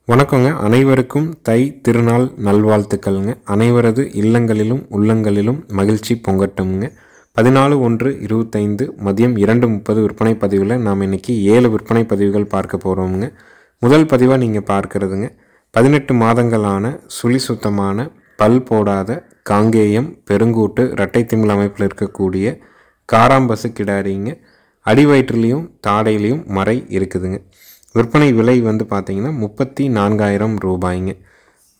வணக்கங்க. அனைவருக்கும் தை திருநாள் நல்வாழ்த்துக்கள்ங்க. அனைவரது இல்லங்களிலும் உள்ளங்களிலும் மகிழ்ச்சி பொங்கட்டும்ங்க. 14/1/25 மதியம் 2:30 விற்பனை பதிவில் நாம் இன்றைக்கி 7 விற்பனை பதிவுகள் பார்க்க போகிறோமுங்க. முதல் பதிவாக நீங்கள் பார்க்குறதுங்க 18 மாதங்களான சுழி சுத்தமான பல் போடாத காங்கேயம் பெருங்கூட்டு இரட்டை திமில் அமைப்பில் இருக்கக்கூடிய காராம்பசு கிடாரிங்க. அடிவயிற்றுலேயும் தாடையிலையும் மறை இருக்குதுங்க. விற்பனை விலை வந்து பார்த்திங்கன்னா 34,000 ரூபாய்ங்க.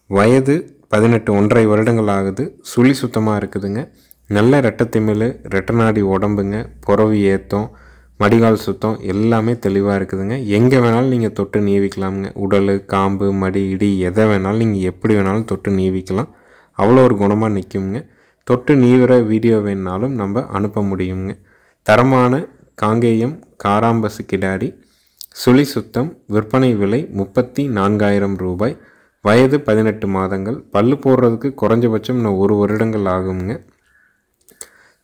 வயது 18 1.5 வருடங்கள் ஆகுது. சுழி சுத்தமாக இருக்குதுங்க. நல்ல ரெட்டத்திமிழ் ரெட்டநாடி உடம்புங்க. புறவி ஏத்தம் மடிகால் சுத்தம் எல்லாமே தெளிவாக இருக்குதுங்க. எங்கே வேணாலும் நீங்கள் தொட்டு நீவிக்கலாமுங்க. உடல் காம்பு மடி இடி எதை வேணாலும் நீங்கள் எப்படி வேணாலும் தொட்டு நீவிக்கலாம். அவ்வளோ ஒரு குணமாக நிற்குங்க. தொட்டு நீவிற வீடியோ வேணுனாலும் நம்ம அனுப்ப முடியுங்க. தரமான காங்கேயம் காராம்பசு கிடாரி சுழி சுத்தம். விற்பனை விலை 34,000 ரூபாய். வயது 18 மாதங்கள். பல்லு போடுறதுக்கு குறைஞ்சபட்சம் இன்னும் 1 வருடங்கள் ஆகுங்க.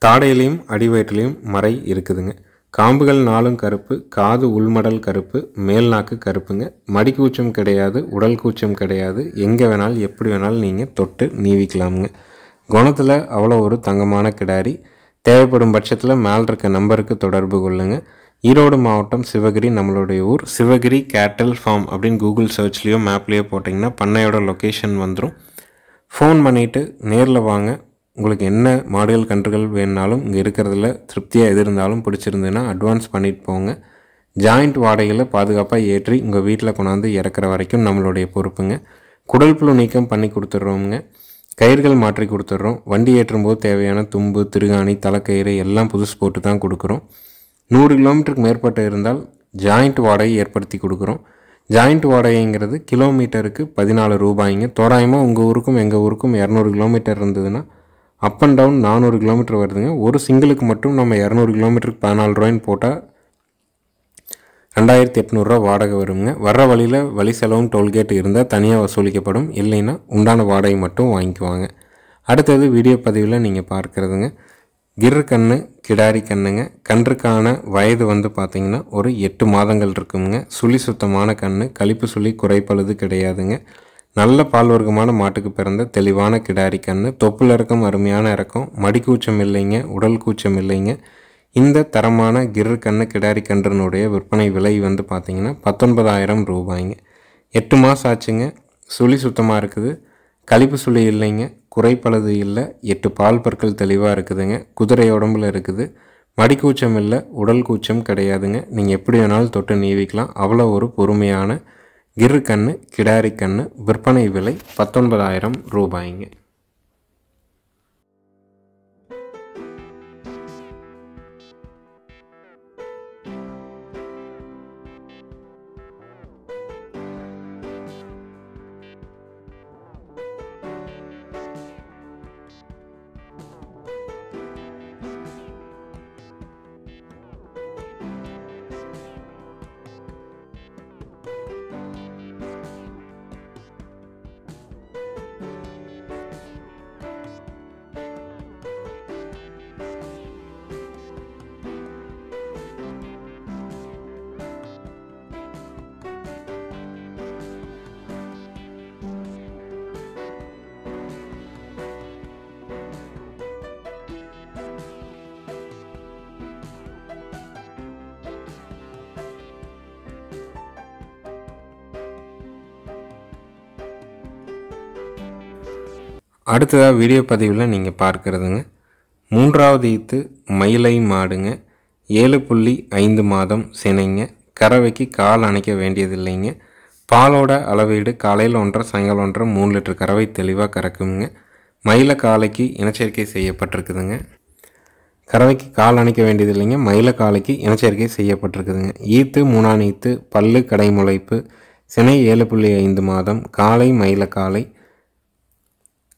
தாடையிலையும் அடிவயிற்றுலையும் மறை இருக்குதுங்க. காம்புகள் 4 கருப்பு. காது உள்மடல் கருப்பு. மேல் நாக்கு கருப்புங்க. மடி கூச்சம் கிடையாது. உடல் கூச்சம் கிடையாது. எங்கே வேணாலும் எப்படி வேணாலும் நீங்கள் தொட்டு நீவிக்கலாமுங்க. குணத்தில் அவ்வளோ ஒரு தங்கமான கிடாரி. தேவைப்படும் பட்சத்தில் மேல் இருக்க நம்பருக்கு தொடர்பு கொள்ளுங்க. ஈரோடு மாவட்டம் சிவகிரி நம்மளுடைய ஊர். சிவகிரி கேட்டல் ஃபார்ம் அப்படின்னு கூகுள் சர்ச்லேயோ மேப்லேயோ போட்டிங்கன்னா பண்ணையோட லொக்கேஷன் வந்துடும். ஃபோன் பண்ணிவிட்டு நேரில் வாங்க. உங்களுக்கு என்ன மாடுகள் கன்றுகள் வேணுனாலும் இங்கே இருக்கிறதுல திருப்தியாக எது இருந்தாலும் பிடிச்சிருந்ததுன்னா அட்வான்ஸ் பண்ணிட்டு போங்க. ஜாயிண்ட் வாடகையில் பாதுகாப்பாக ஏற்றி உங்கள் வீட்டில் கொண்டாந்து இறக்குற வரைக்கும் நம்மளுடைய பொறுப்புங்க. குடல் புழு நீக்கம் பண்ணி கொடுத்துட்றோமுங்க. கயிறுகள் மாற்றி கொடுத்துட்றோம். வண்டி ஏற்றும்போது தேவையான தும்பு திருகாணி தலைக்கயிறு எல்லாம் புதுசு போட்டு தான் கொடுக்குறோம். 100 கிலோமீட்டருக்கு மேற்பட்ட இருந்தால் ஜாயிண்ட் வாடகை ஏற்படுத்தி கொடுக்குறோம். ஜாயிண்ட் வாடகைங்கிறது கிலோமீட்டருக்கு 14 ரூபாய்ங்க. தோராயமாக உங்கள் ஊருக்கும் எங்கள் ஊருக்கும் 200 கிலோமீட்டர் இருந்ததுன்னா அப் அண்ட் டவுன் 400 கிலோமீட்டர் வருதுங்க. ஒரு சிங்கிளுக்கு மட்டும் நம்ம 200 கிலோமீட்டருக்கு 14 ரூபாய்ன்னு போட்டால் 2,800 ரூபா வாடகை வருங்க. வர்ற வழியில் வழி செலவும் டோல்கேட் இருந்தால் தனியாக வசூலிக்கப்படும். இல்லைன்னா உண்டான வாடகை மட்டும் வாங்கிக்குவாங்க. அடுத்தது வீடியோ பதிவில் நீங்கள் பார்க்குறதுங்க கிர் கன்று கிடாரி கன்றுங்க. கன்றுக்கான வயது வந்து பார்த்திங்கன்னா ஒரு 8 மாதங்கள் இருக்குங்க. சுழி சுத்தமான கன்று. கழிப்பு சுழி குறைப்பழுது கிடையாதுங்க. நல்ல பால் வர்க்கமான மாட்டுக்கு பிறந்த தெளிவான கிடாரி கன்று. தொப்புள் இறக்கம் அருமையான இறக்கம். மடி கூச்சம் இல்லைங்க. உடல் கூச்சம் இல்லைங்க. இந்த தரமான கிர் கன்று கிடாரி கன்றுனுடைய விற்பனை விலை வந்து பார்த்திங்கன்னா 19,000 ரூபாய்ங்க. 8 மாதம் ஆச்சுங்க. சுழி சுத்தமாக இருக்குது. கழிப்பு சுழி இல்லைங்க. குறைப்பழுது இல்லை. 8 பால் பற்கள் தெளிவாக இருக்குதுங்க. குதிரை உடம்புல இருக்குது. மடி கூச்சம் இல்லை. உடல் கூச்சம் கிடையாதுங்க. நீங்கள் எப்படி வேணாலும் தொட்டு நீவிக்கலாம். அவ்வளோ ஒரு பொறுமையான கிர் கன்று கிடாரி கன்று. விற்பனை விலை 19,000 ரூபாய்ங்க. அடுத்ததாக வீடியோ பதிவில் நீங்கள் பார்க்குறதுங்க 3வது ஈத்து மயிலை மாடுங்க. 7.5 மாதம் சினைங்க. கறவைக்கு கால் அணைக்க வேண்டியதில்லைங்க. பாலோட அளவீடு காலையில் 1.5 சாயங்காலம் 1.5 3 லிட்டர் கறவை தெளிவாக கறக்குங்க. மயில காலைக்கு இனச்சேர்க்கை செய்யப்பட்டிருக்குதுங்க. கறவைக்கு கால் அணைக்க வேண்டியதில்லைங்க. மயில காலைக்கு இனச்சேர்க்கை செய்யப்பட்டிருக்குதுங்க. ஈத்து 3ஆம் ஈத்து. பல்லு கடைமுளைப்பு. சினை 7.5 மாதம். காலை மயில காலை.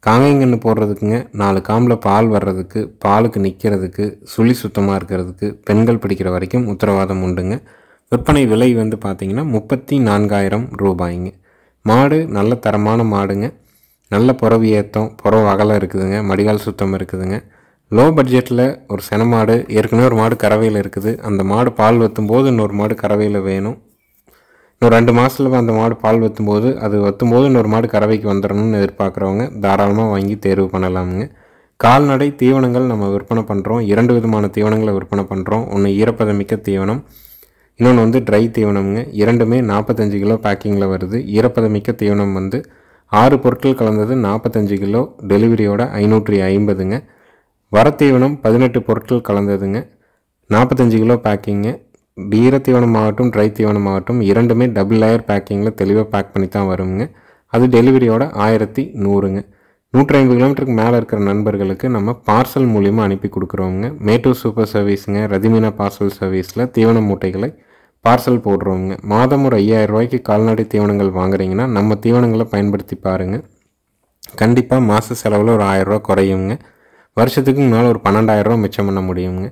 காங்கைங்கன்று போடுறதுக்குங்க. 4 காம்பில் பால் வர்றதுக்கு பாலுக்கு நிற்கிறதுக்கு சுழி சுத்தமாக இருக்கிறதுக்கு பெண்கள் பிடிக்கிற வரைக்கும் உத்தரவாதம் உண்டுங்க. விற்பனை விலை வந்து பார்த்திங்கன்னா 34,000 ரூபாய்ங்க. மாடு நல்ல தரமான மாடுங்க. நல்ல புறவி ஏத்தம் புறவு அகலம் இருக்குதுங்க. மடிகால் சுத்தம் இருக்குதுங்க. லோ பட்ஜெட்டில் ஒரு சென மாடு. ஏற்கனவே ஒரு மாடு கறவையில் இருக்குது. அந்த மாடு பால் வற்றும் போது இன்னொரு மாடு கறவையில் வேணும். இன்னும் 2 மாதத்தில் அந்த மாடு பால் வற்றும்போது இன்னொரு மாடு கறவைக்கு வந்துடணும்னு எதிர்பார்க்குறவங்க தாராளமாக வாங்கி தேர்வு பண்ணலாமுங்க. கால்நடை தீவனங்கள் நம்ம விற்பனை பண்ணுறோம். 2 விதமான தீவனங்களை விற்பனை பண்ணுறோம். ஒன்று ஈரப்பதமிக்க தீவனம், இன்னொன்று வந்து ட்ரை தீவனம்ங்க. இரண்டுமே 45 கிலோ பேக்கிங்கில் வருது. ஈரப்பதமிக்க தீவனம் வந்து 6 பொருட்கள் கலந்தது 45 கிலோ, டெலிவரியோட 550ங்க. வரத்தீவனம் 18 பொருட்கள் கலந்ததுங்க, 45 கிலோ பேக்கிங்க. ஈரத்தீவனம் ஆகட்டும் ட்ரை தீவனம் ஆகட்டும் இரண்டுமே டபுள் லேயர் பேக்கிங்கில் தெளிவாக பேக் பண்ணி தான் வருங்க. அது டெலிவரியோட 1100ங்க. 150 கிலோமீட்டருக்கு மேலே இருக்கிற நண்பர்களுக்கு நம்ம பார்சல் மூலியமாக அனுப்பி கொடுக்குறோங்க. மேட்டூர் சூப்பர் சர்வீஸுங்க, ரதிமீனா பார்சல் சர்வீஸில் தீவன மூட்டைகளை பார்சல் போடுறோங்க. மாதம் ஒரு 5000 ரூபாய்க்கு கால்நடை தீவனங்கள் வாங்குறீங்கன்னா நம்ம தீவனங்களை பயன்படுத்தி பாருங்கள். கண்டிப்பாக மாத செலவில் ஒரு 1000 ரூபா குறையுங்க. வருஷத்துக்கு மேலே ஒரு 12,000 ரூபா மிச்சம் பண்ண முடியுங்க.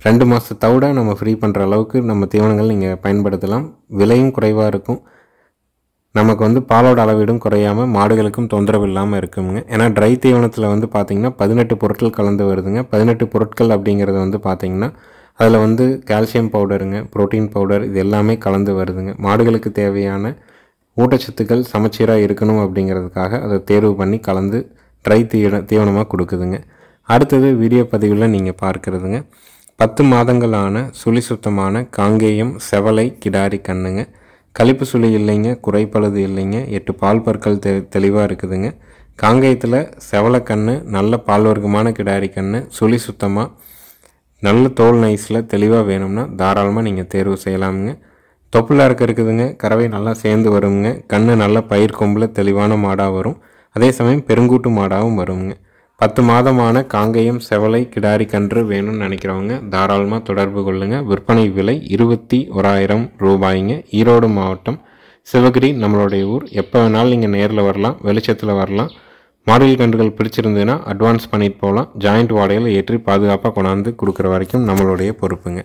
2 மாத தவிட நம்ம ஃப்ரீ பண்ணுற அளவுக்கு நம்ம தீவனங்கள் நீங்கள் பயன்படுத்தலாம். விலையும் குறைவாக இருக்கும். நமக்கு வந்து பாலோட அளவீடும் குறையாமல் மாடுகளுக்கும் தொந்தரவு இல்லாமல் இருக்குங்க. ஏன்னா ட்ரை தீவனத்தில் வந்து பார்த்திங்கன்னா 18 பொருட்கள் கலந்து வருதுங்க. 18 பொருட்கள் அப்படிங்கிறது வந்து பார்த்திங்கன்னா அதில் வந்து கால்சியம் பவுடருங்க, புரோட்டீன் பவுடர், இது எல்லாமே கலந்து வருதுங்க. மாடுகளுக்கு தேவையான ஊட்டச்சத்துக்கள் சமச்சீராக இருக்கணும் அப்படிங்கிறதுக்காக அதை தேர்வு பண்ணி கலந்து ட்ரை தீவனமாக கொடுக்குதுங்க. அடுத்தது வீடியோ பதிவில் நீங்கள் பார்க்குறதுங்க 10 மாதங்களான சுழி சுத்தமான காங்கேயம் செவலை கிடாரி கண்ணுங்க. கழிப்பு சுழி இல்லைங்க, குறைப்பழுது இல்லைங்க, 8 பால் பற்கள் தெளிவாக இருக்குதுங்க. காங்கேயத்தில் செவலை கண்ணு, நல்ல பால் வர்க்கமான கிடாரி கண்ணு, சுழி சுத்தமாக நல்ல தோல் நைஸில் தெளிவாக வேணும்னா தாராளமாக நீங்கள் தேர்வு செய்யலாமுங்க. தொப்புள் இருக்குதுங்க, கறவை நல்லா சேர்ந்து வருங்க. கண்ணு நல்ல பயிர் கொம்பில் தெளிவான மாடாக வரும். அதே சமயம் பெருங்கூட்டு மாடாகவும் வருங்க. 10 மாதமான காங்கேயம் செவலை கிடாரி கன்று வேணும்னு நினைக்கிறவங்க தாராளமாக தொடர்பு கொள்ளுங்கள். விற்பனை விலை 21,000 ரூபாய்ங்க. ஈரோடு மாவட்டம் சிவகிரி நம்மளுடைய ஊர். எப்போ வேணாலும் நீங்கள் நேரில் வரலாம், வெளிச்சத்தில் வரலாம். மாடுகள் கன்றுகள் பிடிச்சிருந்ததுன்னா அட்வான்ஸ் பண்ணிட்டு போகலாம். ஜாயிண்ட் வாடகையில் ஏற்றி பாதுகாப்பாக கொண்டாந்து கொடுக்குற வரைக்கும் நம்மளுடைய பொறுப்புங்க.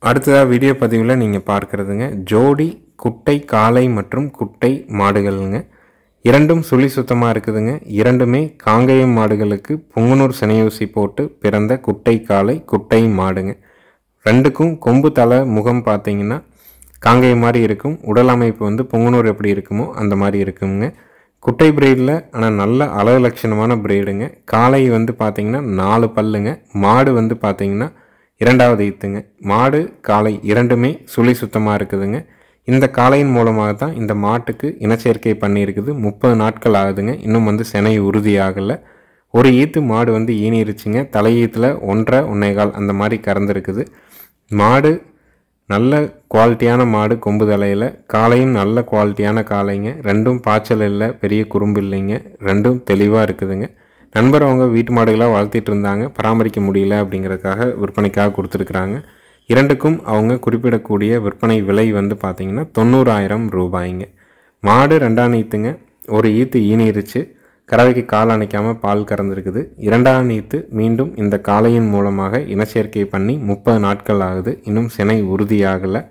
அடுத்ததாக வீடியோ பதிவில் நீங்கள் பார்க்குறதுங்க ஜோடி குட்டை காளை மற்றும் குட்டை மாடுகள்ங்க. இரண்டும் சுழி சுத்தமாக இருக்குதுங்க. இரண்டுமே காங்கேயம் மாடுகளுக்கு பொங்கனூர் சினையூசி போட்டு பிறந்த குட்டை காளை குட்டை மாடுங்க. ரெண்டுக்கும் கொம்பு தலை முகம் பார்த்திங்கன்னா காங்கேயம் மாதிரி இருக்கும். உடல் அமைப்பு வந்து பொங்கனூர் எப்படி இருக்குமோ அந்த மாதிரி இருக்குங்க. குட்டை பிரீடில் ஆனால் நல்ல அழகு லட்சணமான பிரீடுங்க. காளை வந்து பார்த்திங்கன்னா 4 பல்லுங்க. மாடு வந்து பார்த்திங்கன்னா 2வது ஈத்துங்க. மாடு காளை இரண்டுமே சுழி சுத்தமாக இருக்குதுங்க. இந்த காளையின் மூலமாக தான் இந்த மாட்டுக்கு இனச்சேர்க்கை பண்ணியிருக்குது. 30 நாட்கள் ஆகுதுங்க. இன்னும் வந்து சினை உறுதியாகலை. ஒரு ஈத்து மாடு வந்து ஈனிருச்சுங்க. தலை ஈத்தில் 1.5 1.25 அந்த மாதிரி கறந்துருக்குது. மாடு நல்ல குவாலிட்டியான மாடு கொம்பு தலையில். காளையும் நல்ல குவாலிட்டியான காளைங்க. ரெண்டும் பாய்ச்சல் இல்லை, பெரிய குறும்பு இல்லைங்க. ரெண்டும் தெளிவாக இருக்குதுங்க. நண்பர் அவங்க வீட்டு மாடுகளாக வளர்த்திட்டு இருந்தாங்க, பராமரிக்க முடியல அப்படிங்கிறதுக்காக விற்பனைக்காக கொடுத்துருக்குறாங்க. இரண்டுக்கும் அவங்க குறிப்பிடக்கூடிய விற்பனை விலை வந்து பார்த்திங்கன்னா 90,000 ரூபாய்ங்க. மாடு 2ஆம் ஈத்துங்க. ஒரு ஈத்து ஈனிருச்சு, கறவைக்கு கால் அணைக்காமல் பால் கறந்துருக்குது. 2ஆம் ஈத்து மீண்டும் இந்த காளையின் மூலமாக இனச்சேர்க்கை பண்ணி 30 நாட்கள் ஆகுது. இன்னும் சினை உறுதியாகலை.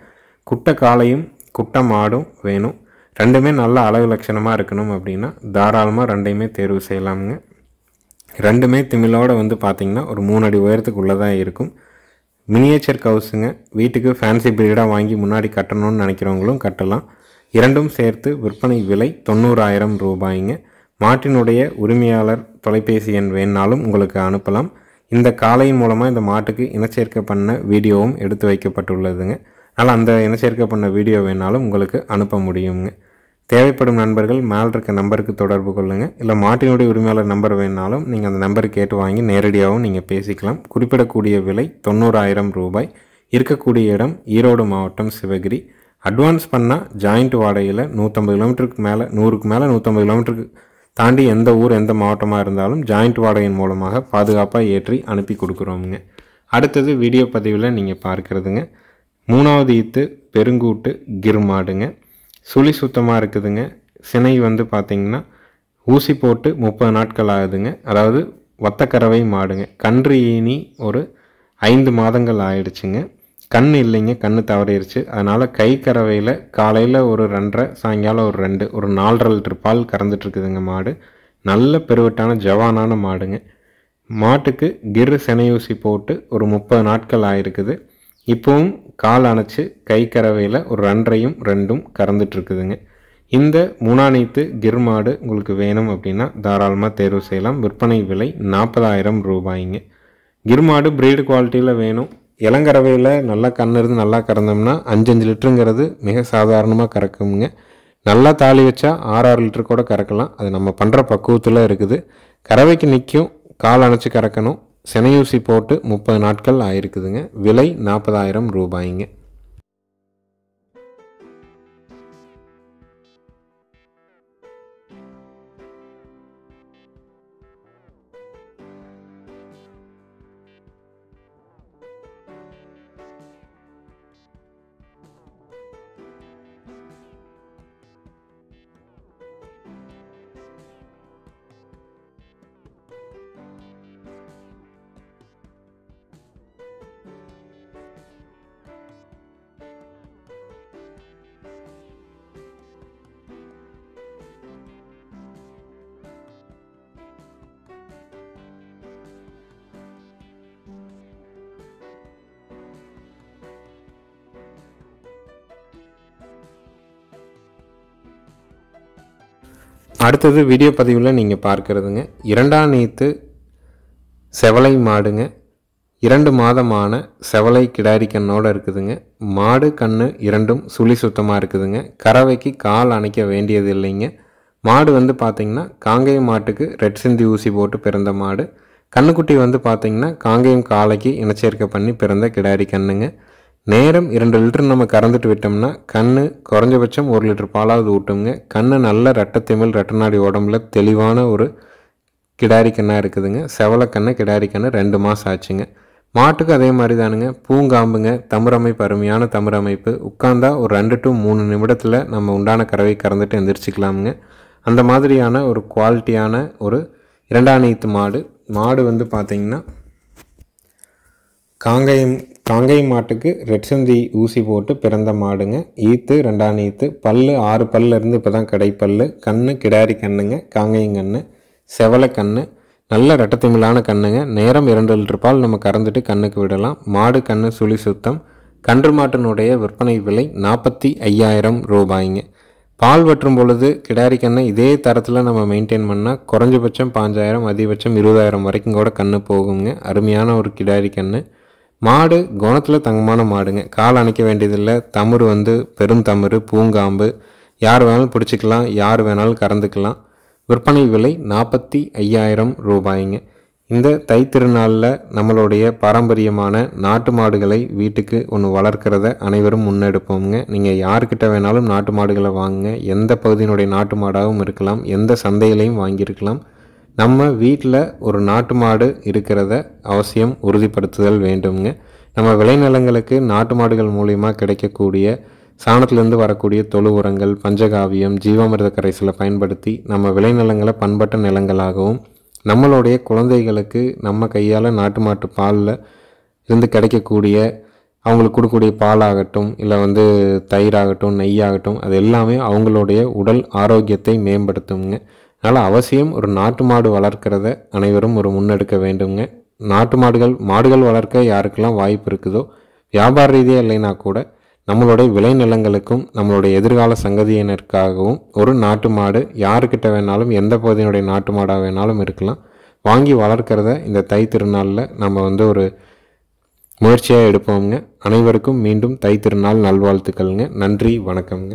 குட்டை காளையும் குட்டை மாடும் வேணும். ரெண்டுமே நல்ல அழகு லட்சணமாக இருக்கணும் அப்படின்னா தாராளமாக ரெண்டையுமே தேர்வு செய்யலாமுங்க. ரெண்டுமே திமிழோடு வந்து பார்த்திங்கன்னா ஒரு 3 அடி உயரத்துக்குள்ளே தான் இருக்கும். மினியேச்சர் கவுஸுங்க. வீட்டுக்கு ஃபேன்சி பிரீடாக வாங்கி முன்னாடி கட்டணும்னு நினைக்கிறவங்களும் கட்டலாம். இரண்டும் சேர்த்து விற்பனை விலை 90,000 ரூபாய்ங்க. மாட்டினுடைய உரிமையாளர் தொலைபேசி எண் வேணாலும் உங்களுக்கு அனுப்பலாம். இந்த காளையின் மூலமாக இந்த மாட்டுக்கு இனச்சேர்க்கை பண்ண வீடியோவும் எடுத்து வைக்கப்பட்டுள்ளதுங்க. அதனால் அந்த இனச்சேர்க்கை பண்ண வீடியோ வேணாலும் உங்களுக்கு அனுப்ப முடியுங்க. தேவைப்படும் நண்பர்கள் மேல் இருக்க நம்பருக்கு தொடர்பு கொள்ளுங்கள். இல்லை மாட்டினுடைய உரிமையாளர் நம்பர் வேணுனாலும் நீங்கள் அந்த நம்பருக்கு கேட்டு வாங்கி நேரடியாகவும் நீங்கள் பேசிக்கலாம். குறிப்பிடக்கூடிய விலை 90,000 ரூபாய். இருக்கக்கூடிய இடம் ஈரோடு மாவட்டம் சிவகிரி. அட்வான்ஸ் பண்ணால் ஜாயிண்ட் வாடகையில் 150 கிலோமீட்டருக்கு மேலே 100க்கு மேலே 150 கிலோமீட்டருக்கு தாண்டி எந்த ஊர் எந்த மாவட்டமாக இருந்தாலும் ஜாயிண்ட் வாடகையின் மூலமாக பாதுகாப்பாக ஏற்றி அனுப்பி கொடுக்குறோமுங்க. அடுத்தது வீடியோ பதிவில் நீங்கள் பார்க்குறதுங்க 3வது ஈத்து பெருங்கூட்டு கிர்மாடுங்க. சுழி சுத்தமாக இருக்குதுங்க. சினை வந்து பார்த்திங்கன்னா ஊசி போட்டு 30 நாட்கள் ஆகுதுங்க. அதாவது வத்தக்கறவை மாடுங்க. கன்று ஈனி ஒரு 5 மாதங்கள் ஆயிடுச்சுங்க. கண் இல்லைங்க, கண் தவறிடுச்சு. அதனால் கை கறவையில் காலையில் ஒரு 2.5 சாயங்காலம் ஒரு 2 ஒரு 4.5 லிட்டர் பால் கறந்துட்டுருக்குதுங்க மாடு. நல்ல பெருவட்டான ஜவானான மாடுங்க. மாட்டுக்கு கிர் சினையூசி போட்டு ஒரு 30 நாட்கள் ஆயிருக்குது. இப்போவும் கால் அணைச்சி கை கறவையில் ஒரு 2.5யும் 2ம் கறந்துட்டுருக்குதுங்க. இந்த 3வது கிர் மாடு உங்களுக்கு வேணும் அப்படின்னா தாராளமாக தேர்வு செய்யலாம். விற்பனை விலை 40,000 ரூபாய்ங்க. கிர் மாடு ப்ரீடு குவாலிட்டியில் வேணும். இளங்கறவையில் நல்லா கண்ணு இருந்து நல்லா கறந்தோம்னா 5 லிட்டருங்கிறது மிக சாதாரணமாக கறக்குங்க. நல்லா தாலி வச்சா 6 லிட்டர் கூட கறக்கலாம். அது நம்ம பண்ணுற பக்குவத்தில் இருக்குது. கறவைக்கு நிற்கும், கால் அணைச்சி கறக்கணும். சினையூசி போட்டு 30 நாட்கள் ஆயிருக்குதுங்க. விலை 40,000 ரூபாய்ங்க. அடுத்தது வீடியோ பதிவில் நீங்கள் பார்க்குறதுங்க 2ஆம் ஈத்து செவலை மாடுங்க. 2 மாதமான செவலை கிடாரி கண்ணோடு இருக்குதுங்க. மாடு கண்ணு 2ம் சுழி சுத்தமாக இருக்குதுங்க. கறவைக்கு கால் அணைக்க வேண்டியது இல்லைங்க. மாடு வந்து பார்த்திங்கன்னா காங்கேயம் மாட்டுக்கு ரெட் சிந்தி ஊசி போட்டு பிறந்த மாடு. கண்ணுக்குட்டி வந்து பார்த்திங்கன்னா காங்கேயம் காளைக்கு இனச்சேர்க்கை பண்ணி பிறந்த கிடாரி கண்ணுங்க. நேரம் 2 லிட்டர் நம்ம கறந்துட்டு விட்டோம்னா கண்ணு குறைஞ்சபட்சம் 1 லிட்டர் பாலாவது ஊட்டுங்க. கண்ணு நல்ல ரெட்டத்திமிழ் ரெட்டநாடி உடம்புல தெளிவான ஒரு கிடாரி கண்ணாக இருக்குதுங்க. செவலை கண்ணு கிடாரி கண்ணு 2 மாதம் ஆச்சுங்க. மாட்டுக்கு அதே மாதிரி தானுங்க. பூங்காம்புங்க. தமிழமைப்பு அருமையான தமிழமைப்பு. உட்காந்தா ஒரு 2 to 3 நிமிடத்தில் நம்ம உண்டான கறவை கறந்துட்டு எந்திரிச்சிக்கலாமுங்க. அந்த மாதிரியான ஒரு குவாலிட்டியான ஒரு 2ஆம் ஈத்து மாடு. மாடு வந்து பார்த்திங்கன்னா காங்கேயம் மாட்டுக்கு ரெட் சிந்தி ஊசி போட்டு பிறந்த மாடுங்க. ஈத்து 2ஆம் ஈத்து. பல்லு 6 பல்லிருந்து இப்போ தான் கடைப்பல்லு. கண்ணு கிடாரி கண்ணுங்க. காங்கேயம் கண்ணு செவலை கண்ணு நல்ல ரெட்டத்திமிழான கண்ணுங்க. நேரம் 2 லிட்டர் பால் நம்ம கறந்துட்டு கண்ணுக்கு விடலாம். மாடு கண்ணு சுழி சுத்தம். கன்று மாட்டினுடைய விற்பனை விலை 45,000 ரூபாய்ங்க. பால் வற்றும் பொழுது கிடாரி கண்ணை இதே தரத்தில் நம்ம மெயின்டைன் பண்ணால் குறைஞ்சபட்சம் 5,000 அதிகபட்சம் 20,000 வரைக்கும் கூட கண்ணு போகுங்க. அருமையான ஒரு கிடாரி கண்ணு. மாடு குணத்தில் தங்கமான மாடுங்க. கால் அணைக்க வேண்டியதில்லை. தமிழ் வந்து பெருந்தமிழ் பூங்காம்பு. யார் வேணாலும் பிடிச்சிக்கலாம், யார் வேணாலும் கறந்துக்கலாம். விற்பனை விலை 45,000 ரூபாய்ங்க. இந்த தை திருநாளில் நம்மளுடைய பாரம்பரியமான நாட்டு மாடுகளை வீட்டுக்கு ஒன்று வளர்க்கிறத அனைவரும் முன்னெடுப்போங்க. நீங்கள் யார்கிட்ட வேணாலும் நாட்டு மாடுகளை வாங்குங்க. எந்த பகுதியினுடைய நாட்டு மாடாகவும் இருக்கலாம், எந்த சந்தையிலையும் வாங்கியிருக்கலாம். நம்ம வீட்டில் ஒரு நாட்டு மாடு இருக்கிறத அவசியம் உறுதிப்படுத்துதல் வேண்டுங்க. நம்ம விளைநிலங்களுக்கு நாட்டு மாடுகள் மூலிமா கிடைக்கக்கூடிய சாணத்திலேருந்து வரக்கூடிய தொழு உரங்கள், பஞ்சகாவியம், ஜீவாமிர்த கரைசலை பயன்படுத்தி நம்ம விளைநிலங்களை பண்பட்ட நிலங்களாகவும் நம்மளுடைய குழந்தைகளுக்கு நம்ம கையால் நாட்டு மாட்டு பாலில் இருந்து கிடைக்கக்கூடிய அவங்களுக்கு கொடுக்கக்கூடிய பாலாகட்டும், இல்லை வந்து தயிராகட்டும், நெய்யாகட்டும், அது எல்லாமே அவங்களுடைய உடல் ஆரோக்கியத்தை மேம்படுத்துங்க. அதனால் அவசியம் ஒரு நாட்டு மாடு வளர்க்கிறத அனைவரும் ஒரு முன்னெடுக்க வேண்டுங்க. நாட்டு மாடுகள் வளர்க்க யாருக்கெல்லாம் வாய்ப்பு இருக்குதோ, வியாபார ரீதியாக இல்லைன்னா கூட நம்மளுடைய விளைநிலங்களுக்கும் நம்மளுடைய எதிர்கால சங்கதியினருக்காகவும் ஒரு நாட்டு மாடு யாருக்கிட்ட வேணாலும் எந்த பகுதியினுடைய நாட்டு மாடாக வேணாலும் இருக்கலாம், வாங்கி வளர்க்கிறத இந்த தை திருநாளில் நம்ம வந்து ஒரு முயற்சியாக எடுப்போங்க. அனைவருக்கும் மீண்டும் தை திருநாள் நல்வாழ்த்துக்கள்ங்க. நன்றி, வணக்கம்ங்க.